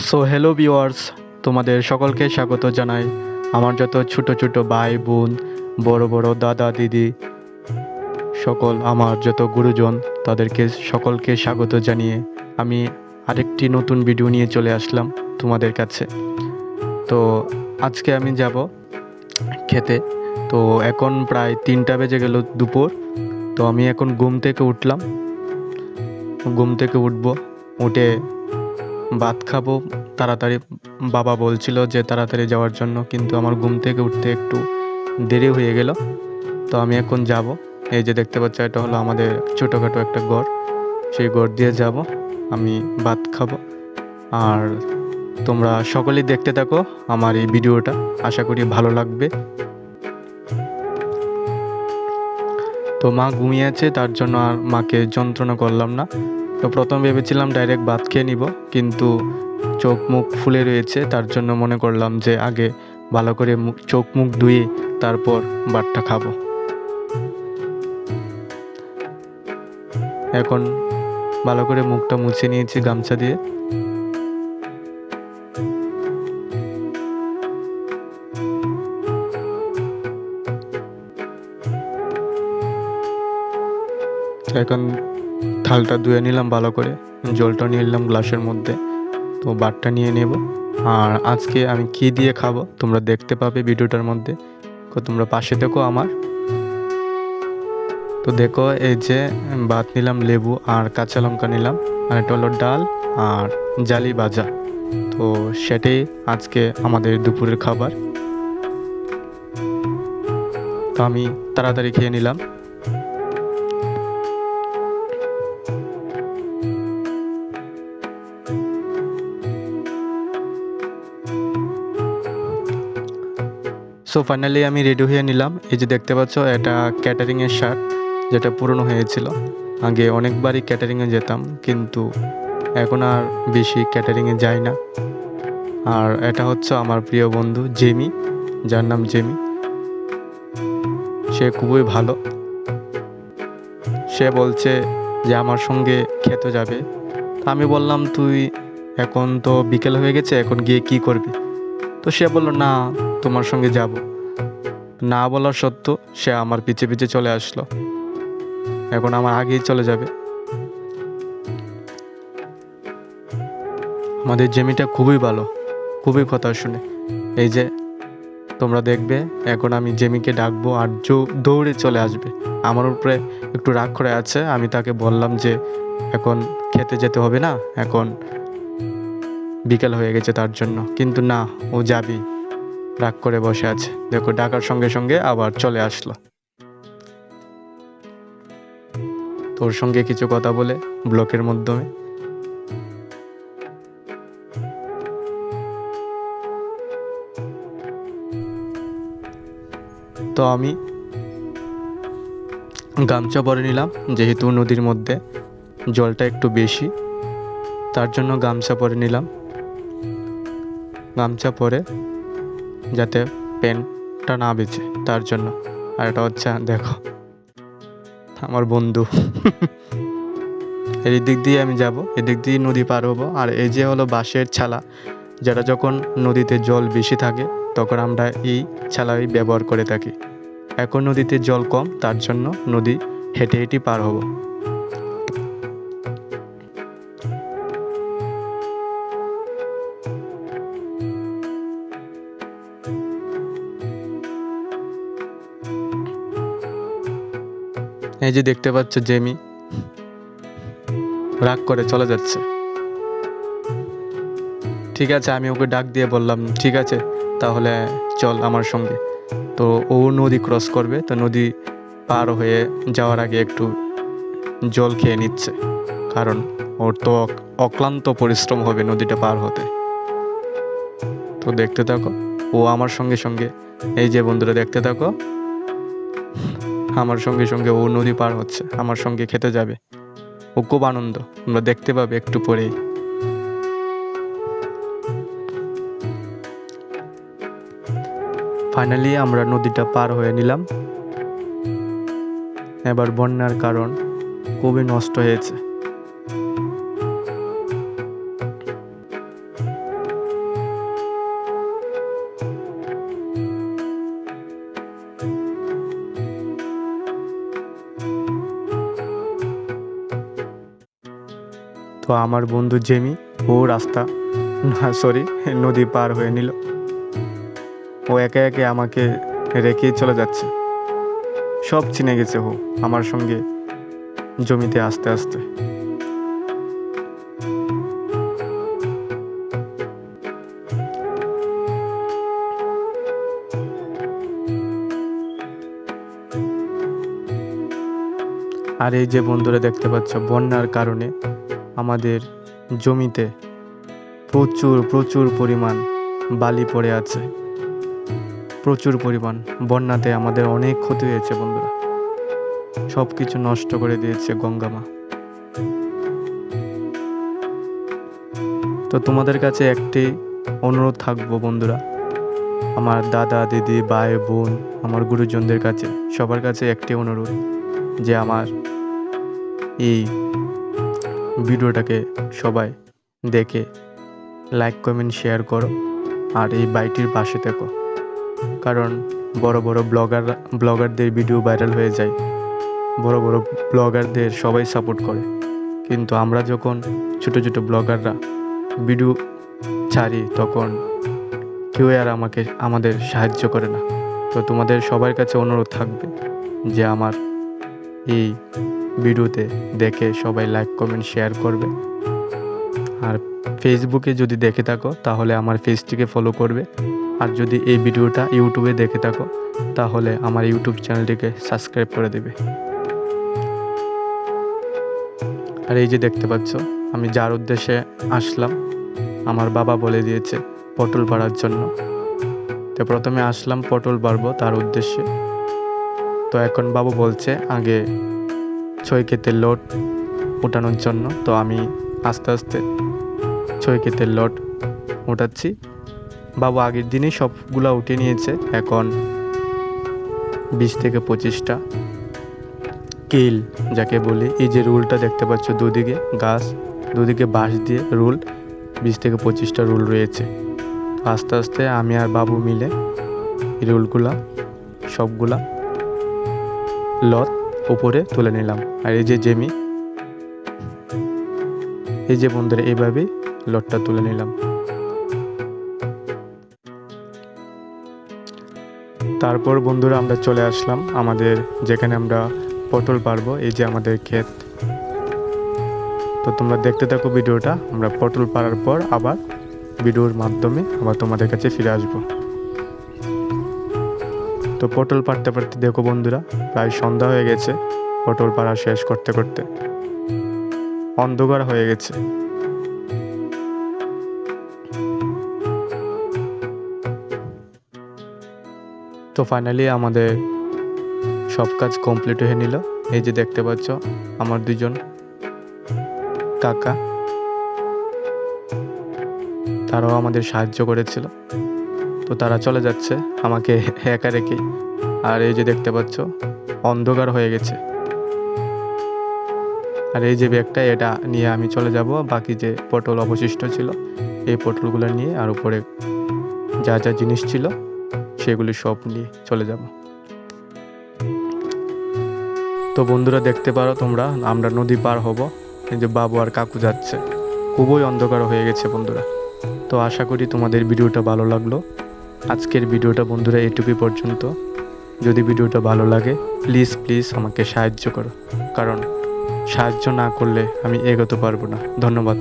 So hello viewers, তোমাদের সকলকে স্বাগত জানাই। আমার যত ছোট ছোট ভাই বোন, বড় বড় দাদা দিদি, সকল আমার যত গুরুজন, তাদেরকে সকলকে স্বাগত জানিয়ে আমি আরেকটি নতুন ভিডিও নিয়ে চলে আসলাম তোমাদের কাছে। তো আজকে আমি যাব খেতে। তো এখন প্রায় 3টা বেজে গেল দুপুর। তো আমি এখন ঘুম থেকে উঠলাম, উঠে ভাত খাবো তাড়াতাড়ি। বাবা বলছিল যে তাড়াতাড়ি যাওয়ার জন্য, কিন্তু আমার ঘুম থেকে উঠতে একটু দেরি হয়ে গেল। তো আমি এখন যাব। এই যে দেখতে পাচ্ছ, এটা হলো আমাদের ছোটোখাটো একটা ঘর। সেই ঘর দিয়ে যাব, আমি ভাত খাবো। আর তোমরা সকলেই দেখতে থাকো আমার এই ভিডিওটা, আশা করি ভালো লাগবে। তো মা ঘুমিয়ে আছে, তার জন্য আর মাকে যন্ত্রণা করলাম না। তো প্রথম ভেবেছিলাম ডাইরেক্ট ভাত খেয়ে নিব, কিন্তু চোখ মুখ ফুলে রয়েছে, তার জন্য মনে করলাম যে আগে ভালো করে চোখ মুখ ধুয়ে তারপর ভাতটা খাবো। এখন ভালো করে মুখটা মুছে নিয়েছি গামছা দিয়ে। এখন থালটা ধুয়ে নিলাম ভালো করে, জলটা নিয়ে নিলাম গ্লাসের মধ্যে। তো ভাতটা নিয়ে নেব। আর আজকে আমি কি দিয়ে খাবো তোমরা দেখতে পাবে ভিডিওটার মধ্যে। তোমরা পাশে দেখো আমার। তো দেখো, এই যে ভাত নিলাম, লেবু আর কাঁচা লঙ্কা নিলাম, আর এটা হলো ডাল আর জালি ভাজা। তো সেটাই আজকে আমাদের দুপুরের খাবার। তো আমি তাড়াতাড়ি খেয়ে নিলাম। সো ফাইনালি আমি রেডি হয়ে নিলাম। এই যে দেখতে পাচ্ছ, এটা ক্যাটারিংয়ের শার্ট, যেটা পুরনো হয়েছিল। আগে অনেকবারই ক্যাটারিংয়ে যেতাম, কিন্তু এখন আর বেশি ক্যাটারিংয়ে যাই না। আর এটা হচ্ছে আমার প্রিয় বন্ধু জেমি, যার নাম জেমি। সে খুবই ভালো। সে বলছে যে আমার সঙ্গে খেতে যাবে। আমি বললাম, তুই এখন তো বিকেল হয়ে গেছে, এখন গিয়ে কি করবি? তো সে বলল, না, তোমার সঙ্গে যাব। না বলার সত্ত্বেও সে আমার পিছে পিছে চলে আসলো। এখন আমার আগেই চলে যাবে। আমাদের জেমিটা খুবই ভালো, খুবই কথা শুনে। এই যে তোমরা দেখবে, এখন আমি জেমিকে ডাকবো আর দৌড়ে চলে আসবে। আমার উপরে একটু রাগ করে আছে। আমি তাকে বললাম যে এখন খেতে যেতে হবে না, এখন বিকেল হয়ে গেছে তার জন্য, কিন্তু না, ও যাবি, রাগ করে বসে আছে। দেখো, ডাকার সঙ্গে সঙ্গে আবার চলে আসলো। তোর সঙ্গে কিছু কথা বলে ব্লকের মাধ্যমে। তো আমি গামছা পরে নিলাম, যেহেতু নদীর মধ্যে জলটা একটু বেশি, তার জন্য গামছা পরে নিলাম। গামছা পরে যাতে প্যান্টটা না বেঁচে, তার জন্য। আর এটা হচ্ছে, দেখো, আমার বন্ধু। এই দিক দিয়ে আমি যাব, এদিক দিয়ে নদী পার হবো। আর এই যে হলো বাঁশের ছালা, যেটা যখন নদীতে জল বেশি থাকে তখন আমরা এই ছালাই ব্যবহার করে থাকি। এখন নদীতে জল কম, তার জন্য নদী হেঁটে হেঁটে পার হব। এই যে দেখতে পাচ্ছ, জেমি রাগ করে চলে যাচ্ছে। ঠিক আছে, আমি ওকে ডাক দিয়ে বললাম, ঠিক আছে তাহলে চল আমার সঙ্গে। তো ও নদী ক্রস করবে, তো নদী পার হয়ে যাওয়ার আগে একটু জল খেয়ে নিচ্ছে, কারণ ওর তো অক্লান্ত পরিশ্রম হবে নদীটা পার হতে। তো দেখতে থাকো, ও আমার সঙ্গে সঙ্গে, এই যে বন্ধুরা দেখতে থাকো, আমার সঙ্গে সঙ্গে ও নদী পার হচ্ছে, আমার সঙ্গে খেতে যাবে। ও খুব আনন্দ, তোমরা দেখতে পাবে একটু পরেই। ফাইনালি আমরা নদীটা পার হয়ে নিলাম। এবার বন্যার কারণ খুবই নষ্ট হয়েছে। তো আমার বন্ধু জেমি ও রাস্তা নদী পার হয়ে নিল। ও একে একে আমাকে রেখেই চলে যাচ্ছে। সব চিনে গেছে ও আমার সঙ্গে জমিতে আস্তে আস্তে। আর এই যে বন্ধুরা দেখতে পাচ্ছ, বন্যার কারণে আমাদের জমিতে প্রচুর প্রচুর পরিমাণ বালি পড়ে আছে। প্রচুর পরিমাণ বন্যাতে আমাদের অনেক ক্ষতি হয়েছে বন্ধুরা। সব কিছু নষ্ট করে দিয়েছে গঙ্গা মা। তো তোমাদের কাছে একটি অনুরোধ থাকবো বন্ধুরা, আমার দাদা দিদি ভাই বোন আমার গুরুজনদের কাছে সবার কাছে একটি অনুরোধ, যে আমার এই ভিডিওটাকে সবাই দেখে লাইক কমেন্ট শেয়ার করো আর এই বাইটির পাশে থেকো। কারণ বড় বড় ব্লগারদের ভিডিও ভাইরাল হয়ে যায়, বড় বড় ব্লগারদের সবাই সাপোর্ট করে, কিন্তু আমরা যখন ছোট ছোট ব্লগাররা ভিডিও ছাড়ি তখন কেউ আর আমাদের সাহায্য করে না। তো তোমাদের সবার কাছে অনুরোধ থাকবে যে আমার এই ভিডিওতে দেখে সবাই লাইক কমেন্ট শেয়ার করবে। আর ফেসবুকে যদি দেখে থাকো তাহলে আমার পেজটিকে ফলো করবে। আর যদি এই ভিডিওটা ইউটিউবে দেখে থাকো তাহলে আমার ইউটিউব চ্যানেলটিকে সাবস্ক্রাইব করে দেবে। আর এই যে দেখতে পাচ্ছ, আমি যার উদ্দেশ্যে আসলাম আমার বাবা বলে দিয়েছে পটল পাড়ার জন্য। তো প্রথমে আসলাম পটল পারবো তার উদ্দেশ্যে। তো এখন বাবু বলছে আগে 6 ক্ষেতের লোড উঠানোর জন্য। তো আমি আস্তে আস্তে 6 ক্ষেতের লোড উঠাচ্ছি। বাবু আগের দিনই সবগুলা উঠিয়ে নিয়েছে। এখন 20 থেকে 25টা কিল যাকে বলি, এই যে রুলটা দেখতে পাচ্ছ দুদিকে গাছ, দুদিকে বাঁশ দিয়ে রুল, 20 থেকে 25টা রুল রয়েছে। আস্তে আস্তে আমি আর বাবু মিলে এই রুলগুলা সবগুলা লট উপরে তুলে নিলাম। আর এই যে জেমি, এই যে বন্ধুরা এইভাবেই লটটা তুলে নিলাম। তারপর বন্ধুরা আমরা চলে আসলাম আমাদের যেখানে আমরা পটল পারবো। এই যে আমাদের ক্ষেত। তো তোমরা দেখতে থাকো ভিডিওটা। আমরা পটল পারার পর আবার ভিডিওর মাধ্যমে আবার তোমাদের কাছে ফিরে আসবো। তো পটল পারতে পারতে দেখো বন্ধুরা প্রায় সন্ধ্যা হয়ে গেছে। পটল পাড়া শেষ করতে করতে অন্ধকার হয়ে গেছে। তো ফাইনালি আমাদের সব কাজ কমপ্লিট হয়ে নিল। এই যে দেখতে পাচ্ছ আমার দুজন কাকা, তারাও আমাদের সাহায্য করেছিল। তো তারা চলে যাচ্ছে আমাকে একা রেখে। আর এই যে দেখতে পাচ্ছ অন্ধকার হয়ে গেছে। আর এই যে ব্যাগটা, এটা নিয়ে আমি চলে যাব বাকি যে পটল অবশিষ্ট ছিল এই পটলগুলো নিয়ে, আর উপরে যা যা জিনিস ছিল সেগুলি সব নিয়ে চলে যাব। তো বন্ধুরা দেখতে পারো তোমরা, আমরা নদী পার হব। এই যে বাবু আর কাকু যাচ্ছে। খুবই অন্ধকার হয়ে গেছে বন্ধুরা। তো আশা করি তোমাদের ভিডিওটা ভালো লাগলো। আজকের ভিডিওটা বন্ধুরা এটুকুই পর্যন্ত। যদি ভিডিওটা ভালো লাগে প্লিজ আমাকে সাহায্য করো, কারণ সাহায্য না করলে আমি এগোতে পারবো না। ধন্যবাদ।